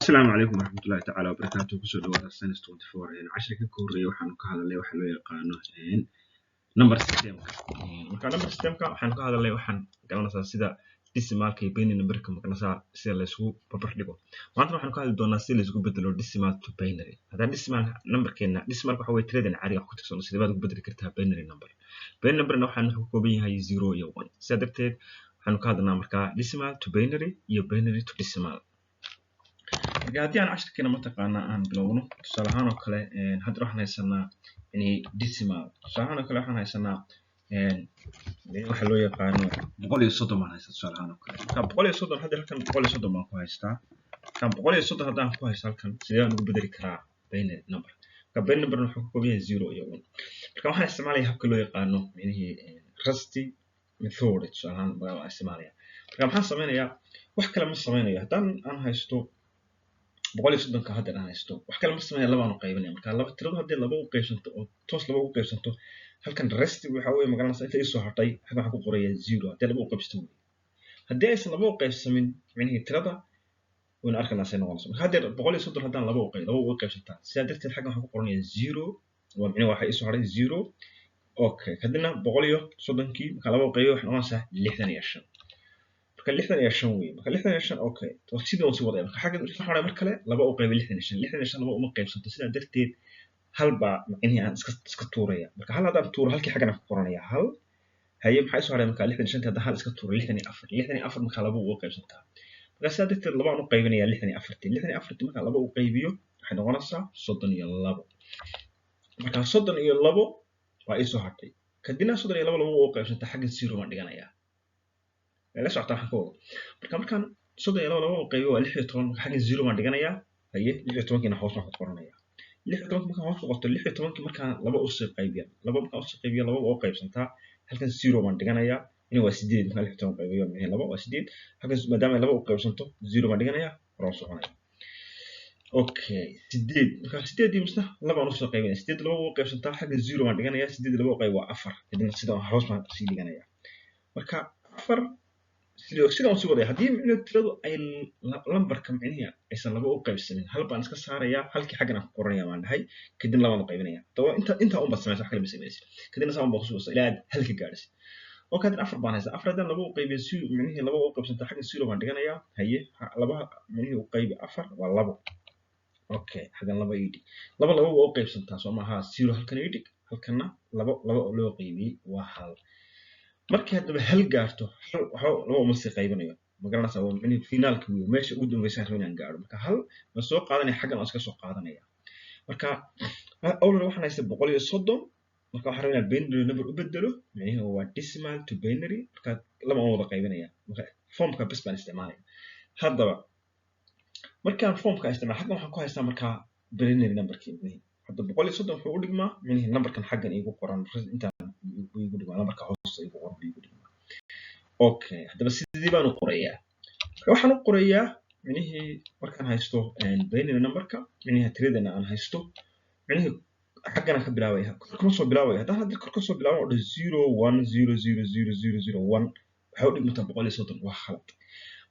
السلام عليكم ورحمة الله تعالى وبركاته. كسر دوار سنة 24 عشرة كوري وحنا كهذا اللي وحلو يقانو نمبر سيستم marka number systemka waxaan ka hadalnay waxaan garanaysaa sida decimalka iyo binary numberka markaa sida la isku barbar dhigo maanta waxaan ka hadli doonaa sida la isku bedelo decimal to binary haddii decimal numberkeena decimalka waxa way tiradan caadiga ku tirsan sida baad ugu bedeli kartaa binary numberna waxaan ka kooban yahay 0 iyo 1 sidaa darteed waxaan ka hadalnaa markaa decimal to binary iyo binary to decimal haddii aan casharkeena mataqaanaa aan bilowno tusaale ahaan oo kale hadda waxaan haysanaa decimal tusaale ahaan oo kale waxaan haysanaa waxa loo yaqaano 130 baan haystaa tusaale ahaan oo kale marka 130 hadda halkan 130 baan ku haystaa kan 130 haddaan ku haysto halkan sidee ugu bedeli karaa binary number ka binary number wuxuu ka kooban yahay 0 iyo 1 marka waxaan isticmaalayaa habka loo yaqaano rusty method tusaale ahaan baan isticmaalayaa marka maxaan sameynayaa wax kale ma sameynayo haddaan aan haysto 130 ka hadda aan haysto wax kale ma sameeyo laba aan qaybinay marka laba tirado hadii laba u qaybsanto oo toos laba u qaybsanto halkan rest waxa weeye magaranaysa inta isoo hartay xaga waxa ku qoraya 0 hadii laba u qaybsato hadii aysan laba u qaybsamin micnaheedu tirada wana arkana say noqonayso marka hadda 130 hadaan laba u qaybsantaa sidaa darteed xaga waxa ku qoranaya 0 waa micnaheedu waxa isoo haray 0 okay kadibna 130kii marka laba u qaybiyo waxa noqonaysa 65 65 weey marka 65 okay sidoo soo waday marka xagga waxa hore mar kale laba u qayb 65 laba uma qaybsanto sida darteed hal ba macnaheedu aan iska tuuraya marka hal hadaan tuuro halkii xagana ku qoranaya hal haye maxay soo haray marka 65 hadda hal iska tuuro 64 marka laba u qaybsantaa marka sida darteed laba aan u qaybinaya 64 marka laba u qaybiyo waxay noqonaysaa 32 marka 32 waa isoo hartay kadibna 32 laba u qaybsantaa xagga 0 ma dhiganaya la socota waxa koo markaan 32 laba u qaybiyo waa 16 xagga 0 ma dhiganaya haye 16 kina hoos ma ku qoranaya 16 marka hoos ku qorto 16 markaan laba u sii qaybiyo laba u qaybsantaa halkan 0 ma dhiganaya in waa 8 marka 16 qaybiyo laba waa 8 xagga maadaama laba u qaybsanto 0 ma dhiganaya hore soconaya okay 8 marka 8 misna laba u sii qaybiyo 8 laba u qaybsantaa xagga 0 ma dhiganaya 8 laba u qayb waa 4 kadibna sida hoos ma sii dhiganaya marka 4 sidoo soo waday hadii micnaheedu tiradu ay lambarka micnaheedu aysan laba u qaybsanin hal baan iska saaraya halkii xagana ku qoranaya waan dhahay kadib laba u qaybinaya tawa inta u badsamays wax kale ma sameeyay kadibna saan baa kusoo ilaa halka gaadhis oo kadib afar baan haysaa afar hadan laba u qaybiyo si micnaheedu laba u qaybsanta xagga 0 baan dhiganaya haye laba micnaheedu u qaybi afar waa labo okay xaggan laba ii laba u qaybsanta soo maaha 0 halkan ii halkana laba loo qaybiyay waa hal markii hadaba hal gaarto waxa laba uma sii qaybinayo magaranaysa waa micnaheedu finaalka weey meesha ugu dambeysay rabaan gaaro marka hal ma soo qaadanay xaggan iska soo qaadanaya marka awal waxaan haystaa 130 marka waxa rabaa binary number u bedelo micnaheedu waa decimal to binary marka laba wada qaybinaya marka formka bas baan isticmaalay hadaba markaan formka isticmaalo xaggan waxaan ku haystaa marka binary numberkii hadda 130 wuxuu u dhigmaa micnaheedu numberkan xaggan igu qoran inta igu dhigmaa numberka hoos igu qoran igu dhigmaa okay hadaba sidii baan u qorayaa waxaan u qorayaa micnaheedu markaan haysto binary numberka micnaheedu tiradana aan haysto micnaheedu xaggana ka bilaabaya kuma soo bilaabaya hadda kor ka soo bilaabo 010000001 waxa u dhigmaa 130 waa khalad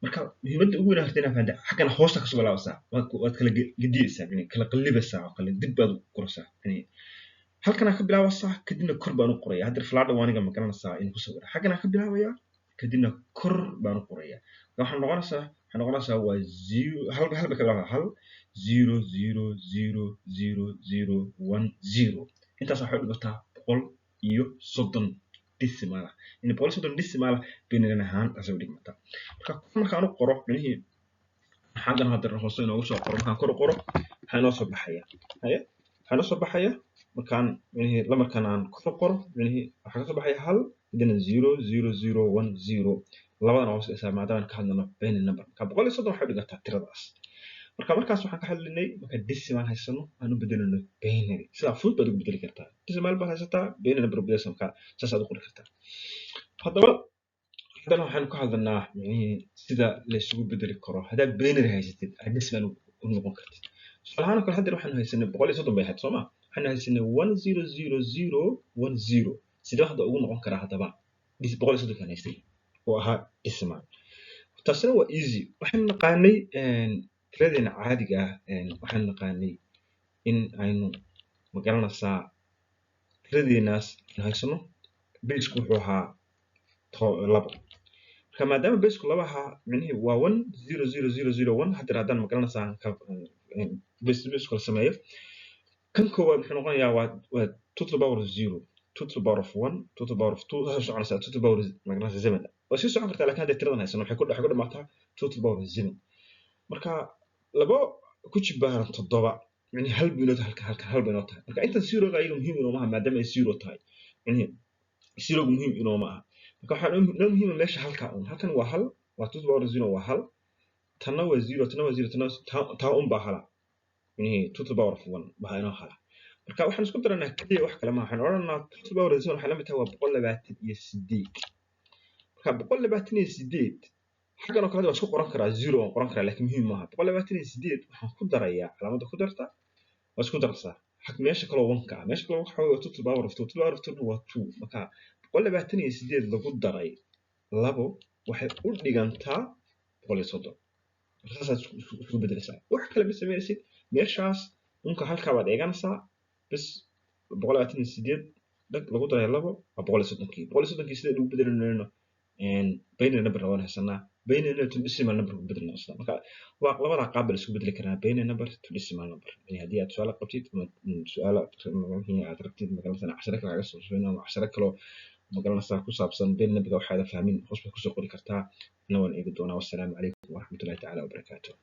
marka muhiimadda ugu weyn hartayna faanta xaggana hoosta ka soo bilaabsaa waad kala gidiyaysaa micnaheedu kala qallibaysaa oo kala dib baad u qoraysaa halkana ka bilaabasa kadibna kor baan u qoraya hadda flaada waaniga ma garanaysaa in ku sawir xaggana ka bilaabaya kadibna kor baan u qoraya waxaan noqonaysaa waa 0 halba ka bilaabaa 0000010 intaas waxa u dhigataa 130 decimal in 130 decimal binary ahaan asoo dhigmata markaan u qoro micnaheedu xaggan hadda hoos inoo soo qoro markaan kor u qoro waxa inoo soo baxaya haye waxa inoo soo baxaya markaan micnaheedu lamarkan aan ku qoro micnaheedu waxa ka soo baxaya hal idina 00010 labadana hoos isa maadaama ka hadlano binary number ka 130 waxa dhigataa tiradaas markaas waxaan ka hadlinay marka decimal haysano aan u bedelano binary sida fudud baad u bedeli kartaa decimal baa haysataa binary number bedesam ka saad u qori kartaa hadaba waxaan ka hadlanaa sida la isugu bedeli karo hadaa binary haysatid decimal u noqon kartid salahan kale hadda waxaan haysanay 130 bay ahayd Soomaa waxaan haysanay 100010 sida hadda ugu noqon kara hadaba 130 kan haystay oo ahaa decimal taasina waa easy waxaan naqaanay tiradeenna caadiga ah waxaan naqaanay in aynu magaranaysaa tiradeenaas haysano basku wuxuu ahaa 2 marka maadaama basku 2 ahaa micnihii waa 1 haddana haddaan magaranaysaa basku la sameeyo kan koowaad muxuu noqonayaa waa 2 to the power of 0 2 to the power of 1 2 to the power of 2 saas soconaysaa 2 to the power of magaranaysaa 7 waa sii socon kartaa laakiin hadda tiradan haysano waxay ku dhamaataa 2 to the power of 7 marka labo ku jibaaran 7 يعني هل بينات هل بينات marka inta zero ga ayaga muhiim inoo maaha maadaama ay zero tahay yani zero muhiim inoo maaha marka waxa inoo muhiim meesha halkan waa hal waa 2 power 0 waa hal tanna waa 0 tanna waa 0 tanna taa baa hala yani 2 power 1 baa inoo hala marka waxaan isku daranaa kaliya wax kale ma waxaan oranaa 2 power 0 waxa la mid tahay waa 128 marka 128 xagan oo kale waa isku qoran karaa 0 oo qoran karaa laakiin muhiim maaha 128 waxaan ku darayaa calaamada ku darta واسكو درسا حق ماشي كلو ونكا ماشي كلو waxa way 2 to the power of 2 to the power of 2 waa 2 marka 128 lagu daray labo waxay u dhigantaa 130 markaas isku bedelaysaa wax kale ma sameeysid meeshaas unka halka baad eeganaysaa bis 128 lagu daray labo waa 130 sida lagu bedelayno bayna number lawan haysanaa bayna to decimal number ku bedelna isla marka waa labada qaab la isku bedeli karaa bayna number to decimal number yani hadii aad su'aal qabtid su'aal aad rabtid magalanaysa 10 kale soo sheegna 10 kale magalanaysa ku saabsan bayna number waxa aad fahmin hoos ku soo qori kartaa nawan eegi doona wassalaamu calaykum waraxmatullaahi ta'ala wa barakaatuh